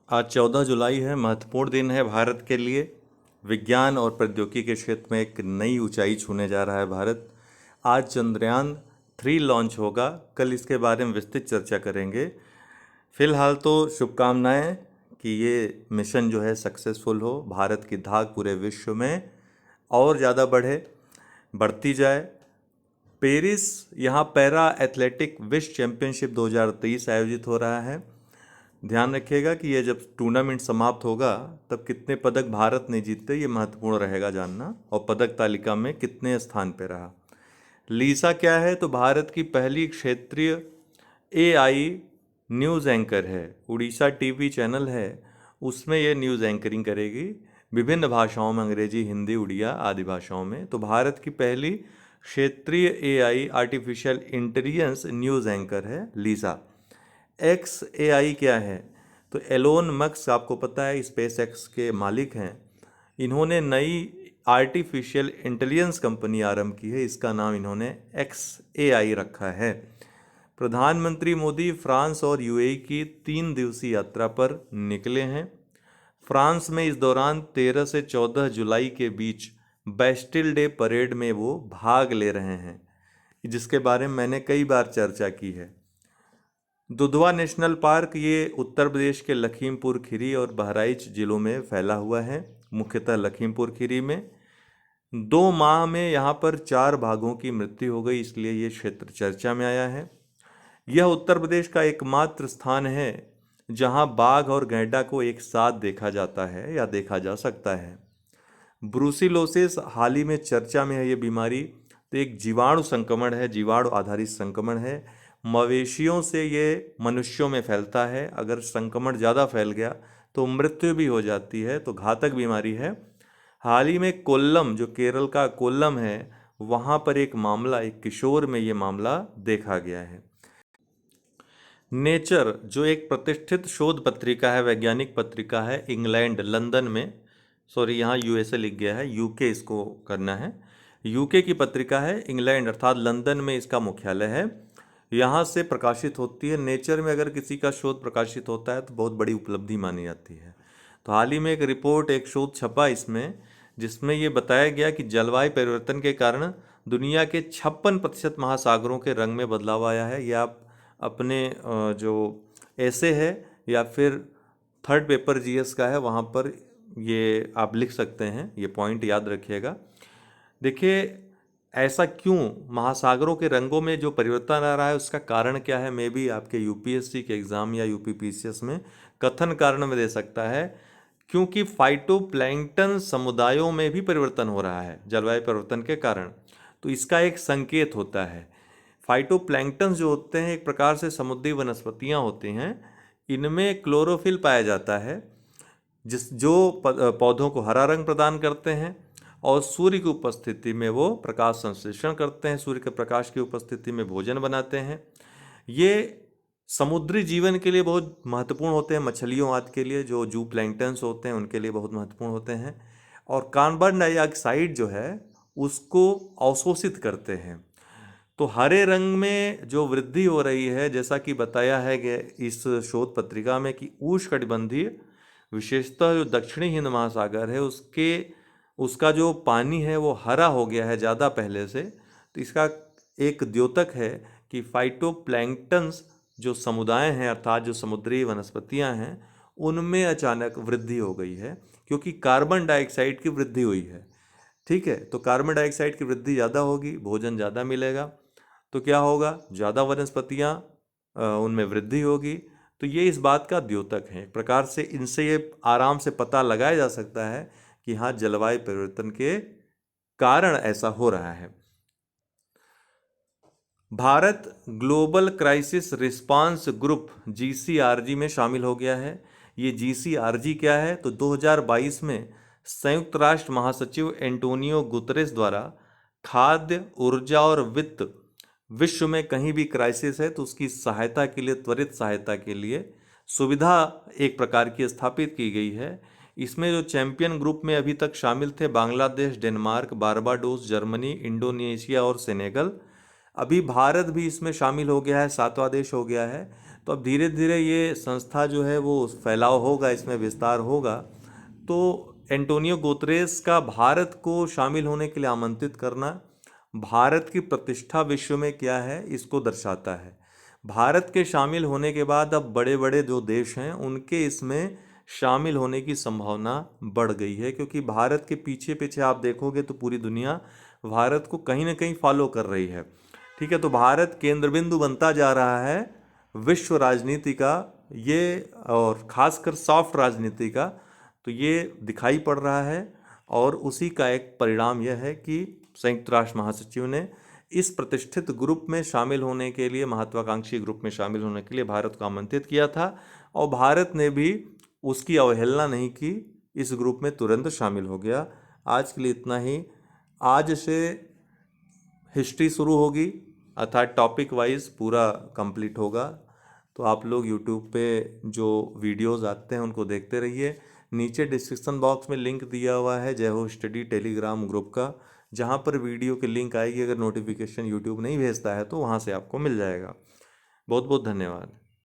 आज 14 जुलाई है। महत्वपूर्ण दिन है भारत के लिए। विज्ञान और प्रौद्योगिकी के क्षेत्र में एक नई ऊंचाई छूने जा रहा है भारत। आज चंद्रयान 3 लॉन्च होगा। कल इसके बारे में विस्तृत चर्चा करेंगे। फिलहाल तो शुभकामनाएं कि ये मिशन जो है सक्सेसफुल हो, भारत की धाक पूरे विश्व में और ज़्यादा बढ़ती जाए। पेरिस, यहाँ पैरा एथलेटिक विश्व चैंपियनशिप 2023 आयोजित हो रहा है। ध्यान रखिएगा कि ये जब टूर्नामेंट समाप्त होगा तब कितने पदक भारत ने जीते, ये महत्वपूर्ण रहेगा जानना, और पदक तालिका में कितने स्थान पे रहा। लीसा क्या है? तो भारत की पहली क्षेत्रीय एआई न्यूज़ एंकर है। उड़ीसा टीवी चैनल है, उसमें ये न्यूज़ एंकरिंग करेगी विभिन्न भाषाओं में, अंग्रेजी, हिंदी, उड़िया आदि भाषाओं में। तो भारत की पहली क्षेत्रीय AI artificial intelligence news anchor है लीसा। XAI क्या है? तो एलोन मस्क, आपको पता है, स्पेस एक्स के मालिक हैं। इन्होंने नई आर्टिफिशियल इंटेलिजेंस कंपनी आरंभ की है, इसका नाम इन्होंने XAI रखा है। प्रधानमंत्री मोदी फ्रांस और यूएई की 3 दिवसीय यात्रा पर निकले हैं। फ्रांस में इस दौरान 13 से 14 जुलाई के बीच बेस्टिल डे परेड में वो भाग ले रहे हैं, जिसके बारे में मैंने कई बार चर्चा की है। दुधवा नेशनल पार्क ये उत्तर प्रदेश के लखीमपुर खीरी और बहराइच जिलों में फैला हुआ है। मुख्यतः लखीमपुर खीरी में 2 माह में यहाँ पर 4 बाघों की मृत्यु हो गई, इसलिए ये क्षेत्र चर्चा में आया है। यह उत्तर प्रदेश का एकमात्र स्थान है जहाँ बाघ और गैंडा को एक साथ देखा जाता है या देखा जा सकता है। ब्रूसिलोसिस हाल ही में चर्चा में है। ये बीमारी तो एक जीवाणु संक्रमण है, जीवाणु आधारित संक्रमण है। मवेशियों से ये मनुष्यों में फैलता है। अगर संक्रमण ज़्यादा फैल गया तो मृत्यु भी हो जाती है, तो घातक बीमारी है। हाल ही में कोल्लम, जो केरल का कोल्लम है, वहाँ पर एक मामला, एक किशोर में ये मामला देखा गया है। नेचर, जो एक प्रतिष्ठित शोध पत्रिका है, वैज्ञानिक पत्रिका है, इंग्लैंड लंदन में, सॉरी यहाँ यूएसए लिख गया है, यूके इसको करना है, यूके की पत्रिका है, इंग्लैंड अर्थात लंदन में इसका मुख्यालय है। यहाँ से प्रकाशित होती है। नेचर में अगर किसी का शोध प्रकाशित होता है तो बहुत बड़ी उपलब्धि मानी जाती है। तो हाल ही में एक रिपोर्ट, एक शोध छपा इसमें, जिसमें ये बताया गया कि जलवायु परिवर्तन के कारण दुनिया के 56% महासागरों के रंग में बदलाव आया है। यह आप अपने जो ऐसे है या फिर थर्ड पेपर जीएस का है वहाँ पर ये आप लिख सकते हैं, ये पॉइंट याद रखिएगा। देखिए, ऐसा क्यों महासागरों के रंगों में जो परिवर्तन आ रहा है, उसका कारण क्या है? मे भी आपके यूपीएससी के एग्ज़ाम या यूपीपीसीएस में कथन कारण में दे सकता है। क्योंकि फाइटोप्लैंक्टन समुदायों में भी परिवर्तन हो रहा है जलवायु परिवर्तन के कारण, तो इसका एक संकेत होता है। फाइटोप्लैंक्टन जो होते हैं एक प्रकार से समुद्री वनस्पतियां होती हैं, इनमें क्लोरोफिल पाया जाता है, जो पौधों को हरा रंग प्रदान करते हैं, और सूर्य की उपस्थिति में वो प्रकाश संश्लेषण करते हैं, सूर्य के प्रकाश की उपस्थिति में भोजन बनाते हैं। ये समुद्री जीवन के लिए बहुत महत्वपूर्ण होते हैं, मछलियों आदि के लिए, जो जू प्लैंक्टन्स होते हैं उनके लिए बहुत महत्वपूर्ण होते हैं। और कार्बन डाइऑक्साइड जो है उसको अवशोषित करते हैं। तो हरे रंग में जो वृद्धि हो रही है, जैसा कि बताया है कि इस शोध पत्रिका में, कि उष्णकटिबंधीय, विशेषतः जो दक्षिणी हिंद महासागर है उसका जो पानी है वो हरा हो गया है ज़्यादा पहले से। तो इसका एक द्योतक है कि फाइटोप्लैंक्टन्स जो समुदाय हैं, अर्थात जो समुद्री वनस्पतियां हैं, उनमें अचानक वृद्धि हो गई है, क्योंकि कार्बन डाइऑक्साइड की वृद्धि हुई है। ठीक है, तो कार्बन डाइऑक्साइड की वृद्धि ज़्यादा होगी, भोजन ज़्यादा मिलेगा, तो क्या होगा? ज़्यादा वनस्पतियाँ, उनमें वृद्धि होगी। तो ये इस बात का द्योतक है। एक प्रकार से इनसे ये आराम से पता लगाया जा सकता है कि हाँ, जलवायु परिवर्तन के कारण ऐसा हो रहा है। Bharat global crisis response group GCRG में शामिल हो गया है। ये GCRG क्या है? तो 2022 में संयुक्त राष्ट्र महासचिव एंटोनियो गुतरेस द्वारा खाद्य, ऊर्जा और वित्त, विश्व में कहीं भी क्राइसिस है तो उसकी सहायता के लिए, त्वरित सहायता के लिए सुविधा एक प्रकार की स्थापित की गई है। इसमें जो चैंपियन ग्रुप में अभी तक शामिल थे Bangladesh, Denmark, Barbados, Germany, Indonesia और सेनेगल। अभी भारत भी इसमें शामिल हो गया है, 7वां देश हो गया है। तो अब धीरे धीरे ये संस्था जो है वो फैलाव होगा, इसमें विस्तार होगा। तो एंटोनियो गुतरेस का भारत को शामिल होने के लिए आमंत्रित करना भारत की प्रतिष्ठा विश्व में क्या है इसको दर्शाता है। भारत के शामिल होने के बाद अब बड़े बड़े जो देश हैं उनके इसमें शामिल होने की संभावना बढ़ गई है, क्योंकि भारत के पीछे पीछे आप देखोगे तो पूरी दुनिया भारत को कहीं ना कहीं फॉलो कर रही है। ठीक है, तो भारत केंद्र बिंदु बनता जा रहा है विश्व राजनीति का, ये और खासकर सॉफ्ट राजनीति का। तो ये दिखाई पड़ रहा है और उसी का एक परिणाम यह है कि संयुक्त राष्ट्र महासचिव ने इस प्रतिष्ठित ग्रुप में शामिल होने के लिए, महत्वाकांक्षी ग्रुप में शामिल होने के लिए भारत को आमंत्रित किया था और भारत ने भी उसकी अवहेलना नहीं की, इस ग्रुप में तुरंत शामिल हो गया। आज के लिए इतना ही। आज से हिस्ट्री शुरू होगी, अर्थात टॉपिक वाइज पूरा कंप्लीट होगा। तो आप लोग यूट्यूब पे जो वीडियोस आते हैं उनको देखते रहिए। नीचे डिस्क्रिप्शन बॉक्स में लिंक दिया हुआ है जय हो स्टडी टेलीग्राम ग्रुप का, जहाँ पर वीडियो की लिंक आएगी। अगर नोटिफिकेशन यूट्यूब नहीं भेजता है तो वहाँ से आपको मिल जाएगा। बहुत बहुत धन्यवाद।